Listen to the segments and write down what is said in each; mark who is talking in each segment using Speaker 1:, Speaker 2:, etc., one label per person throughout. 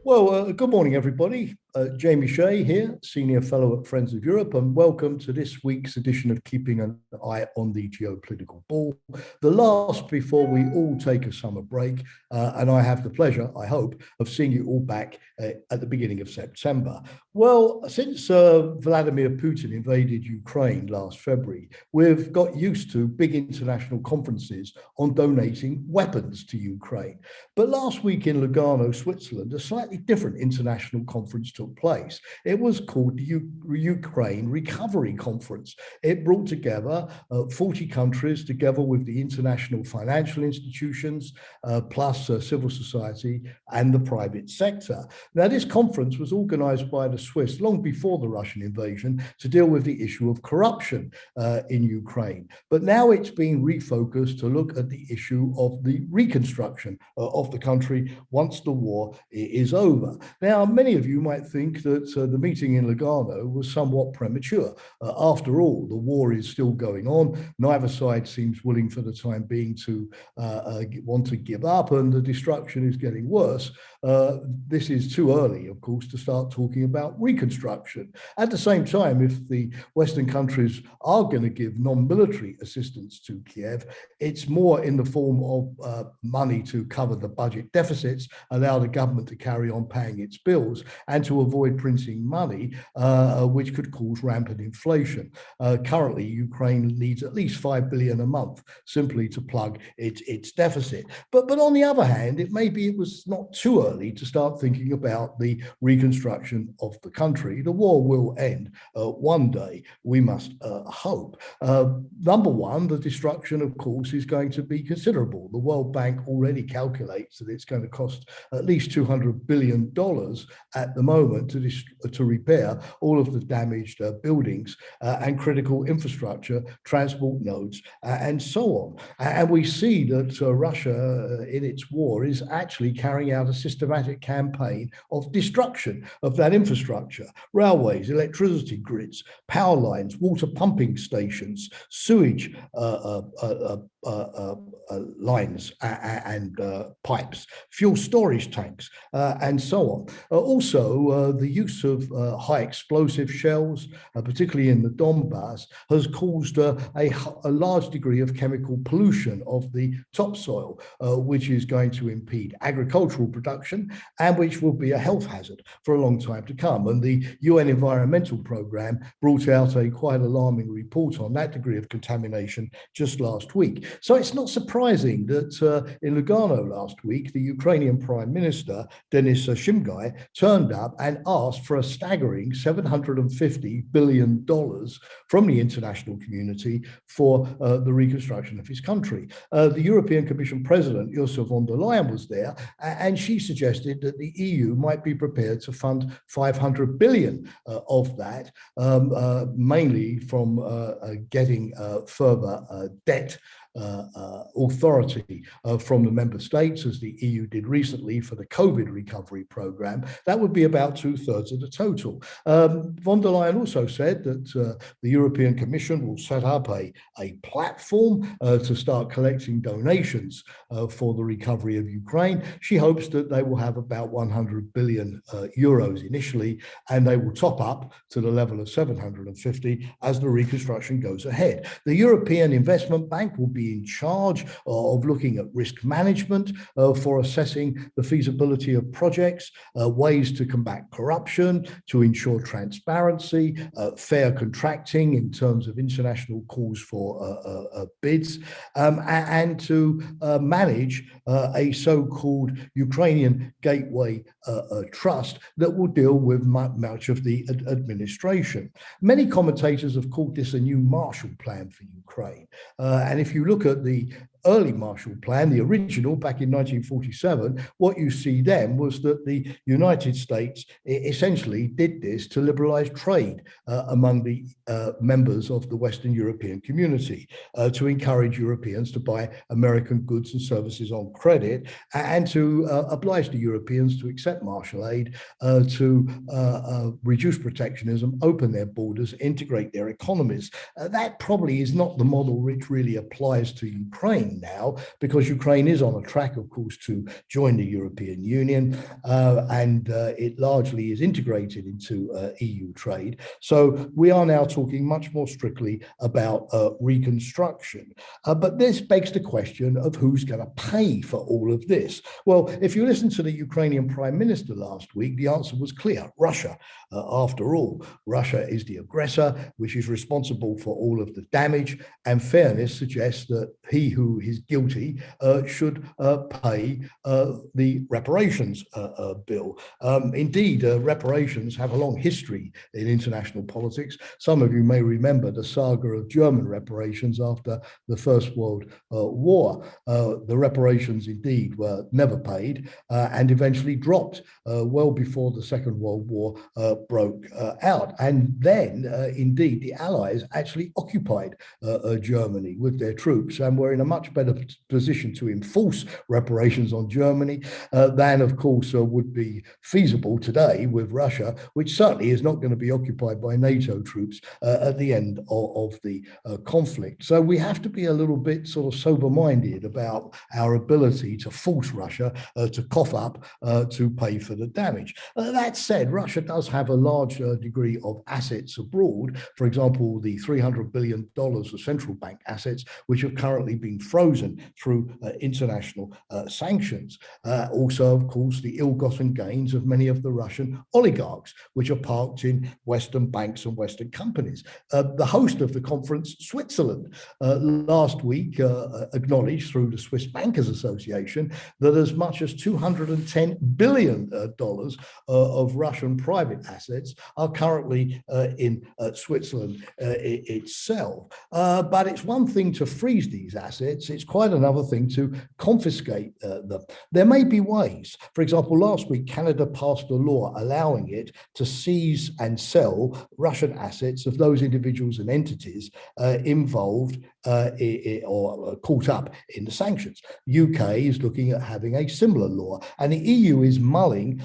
Speaker 1: Good morning, everybody. Jamie Shea here, Senior Fellow at Friends of Europe, and welcome to this week's edition of Keeping an Eye on the Geopolitical Ball, the last before we all take a summer break. And I have the pleasure, I hope, of seeing you all back at the beginning of September. Well, since Vladimir Putin invaded Ukraine last February, we've got used to big international conferences on donating weapons to Ukraine. But last week in Lugano, Switzerland, a slightly different international conference took place. It was called the Ukraine Recovery Conference. It brought together 40 countries together with the international financial institutions, plus civil society and the private sector. Now, this conference was organized by the Swiss long before the Russian invasion to deal with the issue of corruption in Ukraine. But now it's being refocused to look at the issue of the reconstruction of the country once the war is over. Now, many of you might think that the meeting in Lugano was somewhat premature. After all, the war is still going on. Neither side seems willing for the time being to want to give up, and the destruction is getting worse. This is too early, of course, to start talking about reconstruction. At the same time, if the Western countries are going to give non-military assistance to Kiev, it's more in the form of money to cover the budget deficits, allow the government to carry on paying its bills, and to avoid printing money, which could cause rampant inflation. Currently, Ukraine needs at least $5 billion a month simply to plug its deficit. But on the other hand, maybe it was not too early to start thinking about the reconstruction of the country. The war will end one day, we must hope. Number one, the destruction, of course, is going to be considerable. The World Bank already calculates that it's going to cost at least $200 billion at the moment to repair all of the damaged buildings and critical infrastructure, transport nodes, and so on. And we see that Russia, in its war, is actually carrying out a systematic campaign of destruction of that infrastructure: railways, electricity grids, power lines, water pumping stations, sewage lines and pipes, fuel storage tanks, and so on. Also, the use of high explosive shells, particularly in the Donbass, has caused a large degree of chemical pollution of the topsoil, which is going to impede agricultural production and which will be a health hazard for a long time to come. And the UN Environmental Programme brought out a quite alarming report on that degree of contamination just last week. So it's not surprising that in Lugano last week, the Ukrainian Prime Minister, Denis Shmyhal, turned up and asked for a staggering $750 billion from the international community for the reconstruction of his country. The European Commission President, Ursula von der Leyen, was there, and she suggested that the EU might be prepared to fund 500 billion of that, mainly from getting further debt authority from the member states, as the EU did recently for the COVID recovery program. That would be about 2/3 of the total. Von der Leyen also said that the European Commission will set up a platform to start collecting donations for the recovery of Ukraine. She hopes that they will have about 100 billion euros initially, and they will top up to the level of 750 as the reconstruction goes ahead. The European Investment Bank will be in charge of looking at risk management for assessing the feasibility of projects, ways to combat corruption, to ensure transparency, fair contracting in terms of international calls for bids, and to manage a so-called Ukrainian Gateway Trust that will deal with much of the administration. Many commentators have called this a new Marshall Plan for Ukraine. And if you look at the early Marshall Plan, the original back in 1947, what you see then was that the United States essentially did this to liberalize trade among the members of the Western European community, to encourage Europeans to buy American goods and services on credit, and to oblige the Europeans to accept Marshall aid, to reduce protectionism, open their borders, integrate their economies. That probably is not the model which really applies to Ukraine Ukraine now, because Ukraine is on a track, of course, to join the European Union, and it largely is integrated into EU trade. So we are now talking much more strictly about reconstruction. But this begs the question of who's going to pay for all of this. Well, if you listen to the Ukrainian Prime Minister last week, the answer was clear: Russia. After all, Russia is the aggressor, which is responsible for all of the damage, and fairness suggests that he who is guilty should pay the reparations bill. Indeed, reparations have a long history in international politics. Some of you may remember the saga of German reparations after the First World War. The reparations indeed were never paid and eventually dropped well before the Second World War broke out. And then, indeed, the Allies actually occupied Germany with their troops and were in a much better position to enforce reparations on Germany than, of course, would be feasible today with Russia, which certainly is not going to be occupied by NATO troops at the end of the conflict. So we have to be a little bit sort of sober-minded about our ability to force Russia to cough up to pay for the damage. That said, Russia does have a large degree of assets abroad. For example, the $300 billion of central bank assets, which have currently been frozen through international sanctions. Also, of course, the ill-gotten gains of many of the Russian oligarchs, which are parked in Western banks and Western companies. The host of the conference, Switzerland, last week acknowledged through the Swiss Bankers Association that as much as $210 billion of Russian private assets are currently in Switzerland itself. But it's one thing to freeze these assets, it's quite another thing to confiscate them. There may be ways. For example, last week, Canada passed a law allowing it to seize and sell Russian assets of those individuals and entities involved or caught up in the sanctions. The UK is looking at having a similar law, and the EU is mulling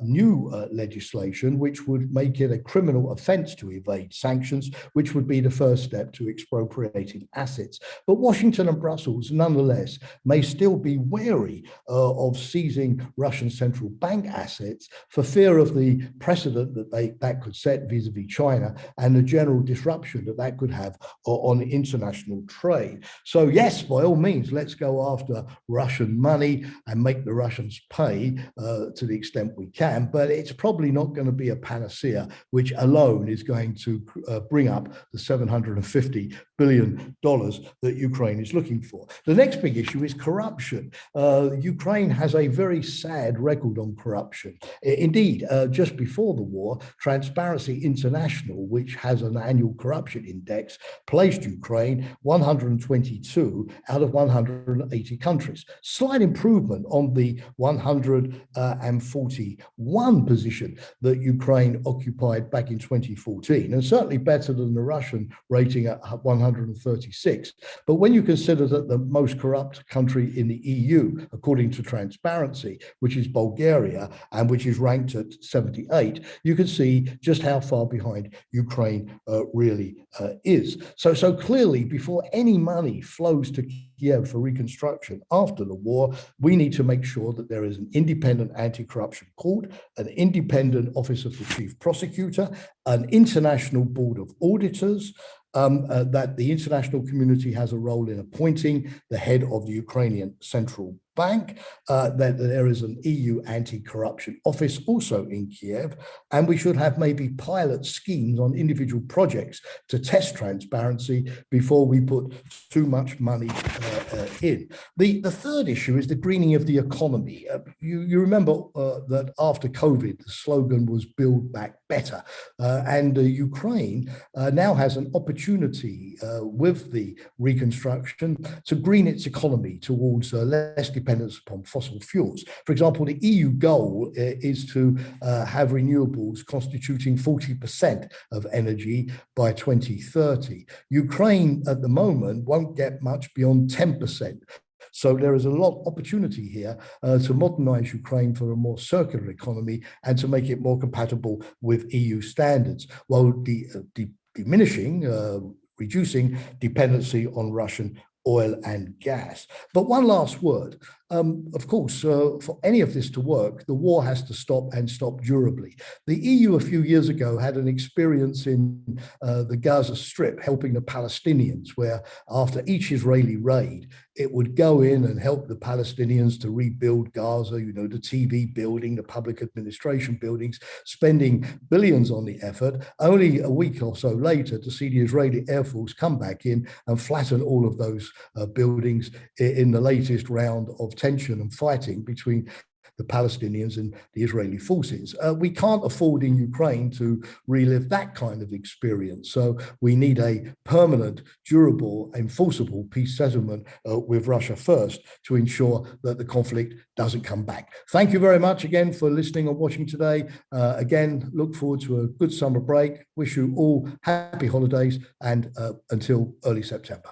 Speaker 1: new legislation which would make it a criminal offence to evade sanctions, which would be the first step to expropriating assets. But Washington and Brussels, nonetheless, may still be wary of seizing Russian central bank assets for fear of the precedent that could set vis-a-vis China and the general disruption that could have on international trade. So yes, by all means, let's go after Russian money and make the Russians pay to the extent we can, but it's probably not going to be a panacea which alone is going to bring up the $750 billion that Ukraine is looking for. The next big issue is corruption. Ukraine has a very sad record on corruption. Indeed, just before the war, Transparency International, which has an annual corruption index, placed Ukraine 122 out of 180 countries. Slight improvement on the 141 position that Ukraine occupied back in 2014, and certainly better than the Russian rating at 136. But when you consider that the most corrupt country in the EU, according to Transparency, which is Bulgaria, and which is ranked at 78, you can see just how far behind Ukraine really is. So clearly, before any money flows to Kiev for reconstruction after the war, we need to make sure that there is an independent anti-corruption court, an independent office of the chief prosecutor, an international board of auditors, that the international community has a role in appointing the head of the Ukrainian Central Bank, that there is an EU anti-corruption office also in Kiev, and we should have maybe pilot schemes on individual projects to test transparency before we put too much money in. The third issue is the greening of the economy. You remember that after COVID, the slogan was "Build Back Better," and Ukraine now has an opportunity with the reconstruction to green its economy towards less dependence upon fossil fuels. For example, the EU goal is to have renewables constituting 40% of energy by 2030. Ukraine at the moment won't get much beyond 10%. So there is a lot of opportunity here to modernize Ukraine for a more circular economy and to make it more compatible with EU standards, while reducing dependency on Russian oil and gas. But one last word. Of course, for any of this to work, the war has to stop and stop durably. The EU a few years ago had an experience in the Gaza Strip helping the Palestinians, where after each Israeli raid, it would go in and help the Palestinians to rebuild Gaza, you know, the TV building, the public administration buildings, spending billions on the effort, only a week or so later to see the Israeli Air Force come back in and flatten all of those buildings in the latest round of tension and fighting between the Palestinians and the Israeli forces. We can't afford in Ukraine to relive that kind of experience. So we need a permanent, durable, enforceable peace settlement with Russia first to ensure that the conflict doesn't come back. Thank you very much again for listening and watching today. Again, look forward to a good summer break. Wish you all happy holidays and until early September.